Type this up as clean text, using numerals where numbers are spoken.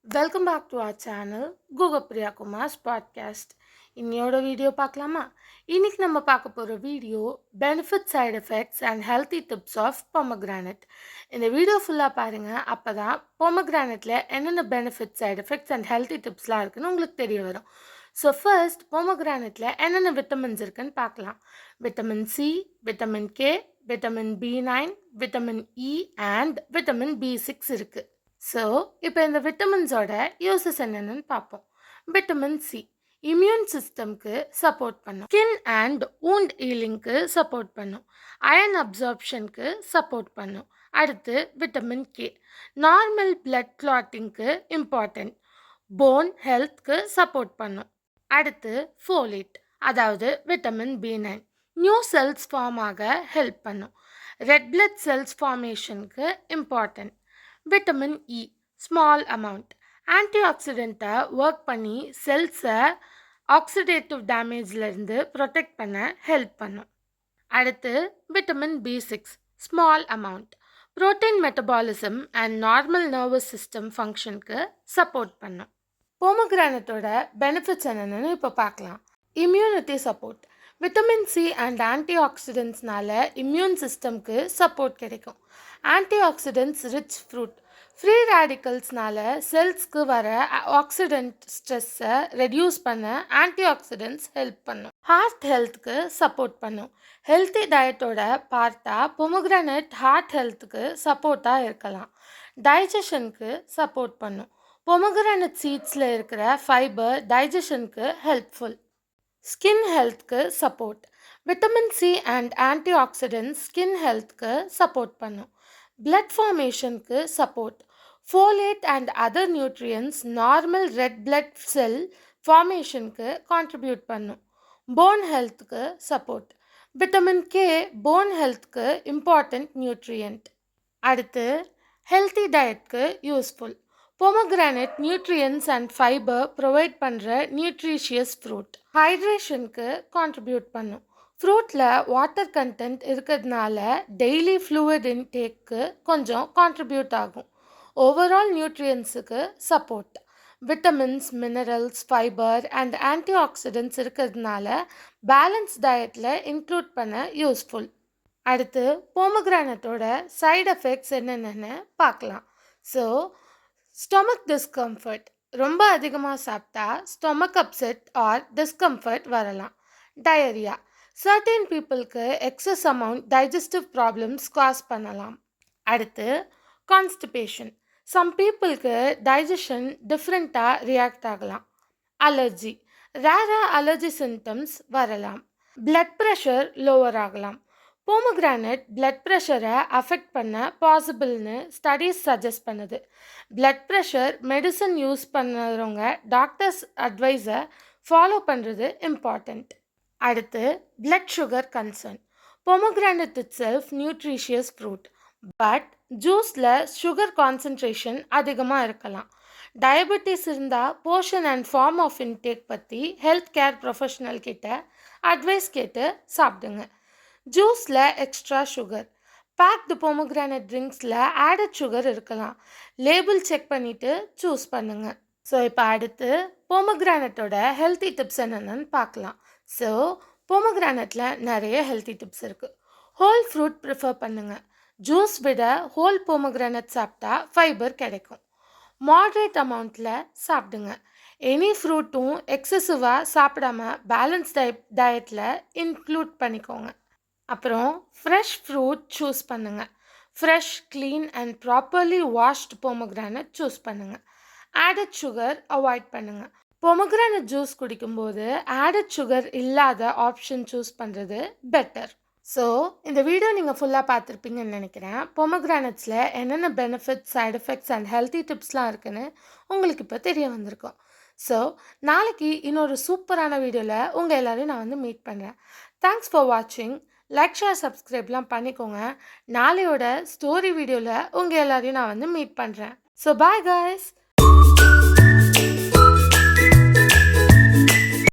Welcome back to our channel Guhapriya Kumar's podcast. இன்னையோட video பார்க்கலாமா? இன்னைக்கு நம்ம பார்க்க போகிற video benefit side effects and healthy tips of pomegranate. இந்த வீடியோ ஃபுல்லாக பாருங்கள், அப்போ தான் பொமக்ரானட்டில் என்னென்ன benefit side effects and healthy டிப்ஸ்லாம் இருக்குன்னு உங்களுக்கு தெரிய வரும். ஸோ ஃபர்ஸ்ட் பொமக்ரானட்டில் என்னென்ன விட்டமின்ஸ் இருக்குன்னு பார்க்கலாம். Vitamin C, vitamin K, vitamin B9, vitamin E and vitamin B6 இருக்குது. ஸோ இப்போ இந்த விட்டமின்ஸோட யூசஸ் என்னென்னு பார்ப்போம். விட்டமின் சி இம்யூன் சிஸ்டம்க்கு சப்போர்ட் பண்ணும். ஸ்கின் அண்ட் வூண்ட் ஹீலிங்க்கு சப்போர்ட் பண்ணும். அயன் அப்சார்ப்ஷனுக்கு சப்போர்ட் பண்ணும். அடுத்து விட்டமின் கே நார்மல் பிளட் கிளாட்டிங்க்கு இம்பார்ட்டன்ட். போன் ஹெல்த்க்கு சப்போர்ட் பண்ணும். அடுத்து ஃபோலேட் அதாவது vitamin B9 new cells form ஆக ஹெல்ப் பண்ணும். ரெட் பிளட் செல்ஸ் ஃபார்மேஷனுக்கு important. Vitamin E small amount ஆன்டிஆக்சிடெண்ட்டாக work பண்ணி செல்ஸை ஆக்சிடேட்டிவ் டேமேஜ்லேருந்து ப்ரொடெக்ட் பண்ண ஹெல்ப் பண்ணும். அடுத்து vitamin B6 small amount protein metabolism and normal nervous system ஃபங்க்ஷனுக்கு சப்போர்ட் பண்ணும். பொமக்ரானட்டோட பெனிஃபிட்ஸ் என்னென்னு இப்போ பார்க்கலாம். Immunity support vitamin C and ஆன்டிஆக்சிடென்ட்ஸ்னால இம்யூன் சிஸ்டம்க்கு சப்போர்ட் கிடைக்கும். ஆன்டிஆக்சிடென்ட்ஸ் ரிச் ஃப்ரூட் ஃப்ரீ ரேடிக்கல்ஸ்னால செல்ஸ்க்கு வர ஆக்சிடென்ட் ஸ்ட்ரெஸ்ஸை ரெடியூஸ் பண்ண ஆன்டிஆக்சிடென்ட்ஸ் ஹெல்ப் பண்ணும். ஹார்ட் ஹெல்த்துக்கு சப்போர்ட் பண்ணும். ஹெல்த்தி டயட்டோட பார்ட்டாக பொமக்ரானட் ஹார்ட் ஹெல்த்துக்கு சப்போர்ட்டாக இருக்கலாம். டைஜஷனுக்கு சப்போர்ட் பண்ணும். பொமக்ரானட் சீட்ஸில் இருக்கிற ஃபைபர் டைஜஷனுக்கு ஹெல்ப்ஃபுல். ஸ்கின் ஹெல்த்துக்கு support vitamin C and antioxidants skin ஹெல்த்துக்கு சப்போர்ட் பண்ணும். பிளட் ஃபார்மேஷனுக்கு support. Folate and other nutrients normal red blood cell ஃபார்மேஷனுக்கு கான்ட்ரிபியூட் பண்ணும். போன் ஹெல்த்துக்கு சப்போர்ட். விட்டமின் கே போன் ஹெல்த்துக்கு இம்பார்ட்டண்ட் நியூட்ரியன்ட். அடுத்து ஹெல்த்தி டயட்க்கு useful. Pomegranate nutrients and fibre provide பண்ணுற நியூட்ரிஷியஸ் ஃப்ரூட். ஹைட்ரேஷனுக்கு கான்ட்ரிபியூட் பண்ணும். ஃப்ரூட்டில் வாட்டர் கண்டென்ட் இருக்கிறதுனால டெய்லி ஃப்ளூயிட் இன்டேக்கு கொஞ்சம் கான்ட்ரிபியூட் ஆகும். ஓவரால் நியூட்ரியன்ஸுக்கு support. Vitamins, minerals, fibre and antioxidants இருக்கிறதுனால பேலன்ஸ் டயட்டில் இன்க்ளூட் பண்ண யூஸ்ஃபுல். அடுத்து பொமக்ரானட்டோட சைடு எஃபெக்ட்ஸ் என்னென்னு பார்க்கலாம். ஸோ ஸ்டொமக் டிஸ்கம்ஃபர்ட் ரொம்ப அதிகமாக சாப்பிட்டா ஸ்டொமக் அப்செட் ஆர் டிஸ்கம்ஃபர்ட் வரலாம். டயரியா சர்டன் பீப்புளுக்கு excess amount digestive problems cause பண்ணலாம். அடுத்து கான்ஸ்டிபேஷன் சம் பீப்புளுக்கு டைஜஷன் டிஃப்ரெண்ட்டாக ரியாக்ட் ஆகலாம். அலர்ஜி ரேராக அலர்ஜி சிம்டம்ஸ் வரலாம். பிளட் ப்ரெஷர் லோவர் ஆகலாம். பொமக்ரானட் பிளட் ப்ரெஷரை அஃபெக்ட் பண்ண பாசிபிள்னு ஸ்டடீஸ் சஜஸ்ட் பண்ணுது. பிளட் ப்ரெஷர் மெடிசன் யூஸ் பண்ணுறவங்க டாக்டர்ஸ் அட்வைஸை ஃபாலோ பண்ணுறது இம்பார்ட்டண்ட். அடுத்து blood sugar concern. Pomegranate itself nutritious fruit, but ஜூஸில் சுகர் கான்சன்ட்ரேஷன் அதிகமாக இருக்கலாம். டயபெட்டிஸ் இருந்தால் portion and form of intake பற்றி ஹெல்த் கேர் ப்ரொஃபஷனல் கிட்ட அட்வைஸ் கேட்டு சாப்பிடுங்க. ஜூஸில் எக்ஸ்ட்ரா சுகர். பேக்டு பொமக்ரானட் ட்ரிங்க்ஸில் ஆடட் சுகர் இருக்கலாம். லேபிள் செக் பண்ணிவிட்டு சூஸ் பண்ணுங்கள். ஸோ இப்போ அடுத்து பொமக்ரானட்டோட ஹெல்த்தி டிப்ஸ் என்னென்னு பார்க்கலாம். ஸோ பொமக்ரானட்டில் நிறைய ஹெல்த்தி டிப்ஸ் இருக்குது. ஹோல் ஃப்ரூட் ப்ரிஃபர் பண்ணுங்கள். ஜூஸ் விட ஹோல் பொமக்ரானட் சாப்பிட்டா ஃபைபர் கிடைக்கும். மாட்ரேட் அமௌண்ட்டில் சாப்பிடுங்க. எனி ஃப்ரூட்டும் எக்ஸசிவாக சாப்பிடாம பேலன்ஸ் டயட்டில் இன்க்ளூட் பண்ணிக்கோங்க. அப்புறம் ஃப்ரெஷ் ஃப்ரூட் சூஸ் பண்ணுங்கள். Fresh, clean and properly washed pomegranate choose பண்ணுங்கள். ஆடட் சுகர் அவாய்ட் பண்ணுங்கள். பொமக்ரானட் ஜூஸ் குடிக்கும்போது ஆடட் சுகர் இல்லாத ஆப்ஷன் சூஸ் பண்ணுறது பெட்டர். ஸோ இந்த வீடியோ நீங்கள் ஃபுல்லாக பார்த்துருப்பீங்கன்னு நினைக்கிறேன். பொமக்ரானட்ஸில் என்னென்ன benefits, side effects and healthy டிப்ஸ்லாம் இருக்குன்னு உங்களுக்கு இப்போ தெரிய வந்திருக்கும். ஸோ நாளைக்கு இன்னொரு சூப்பரான வீடியோவில் உங்கள் எல்லோரையும் நான் மீட் பண்ணுறேன். தேங்க்ஸ் ஃபார் வாட்சிங். லைக், ஷேர், சப்ஸ்கிரைப்லாம் பண்ணிக்கோங்க. நாளையோட ஸ்டோரி வீடியோவில் உங்கள் எல்லாரையும் நான் மீட் பண்ணுறேன். So bye guys.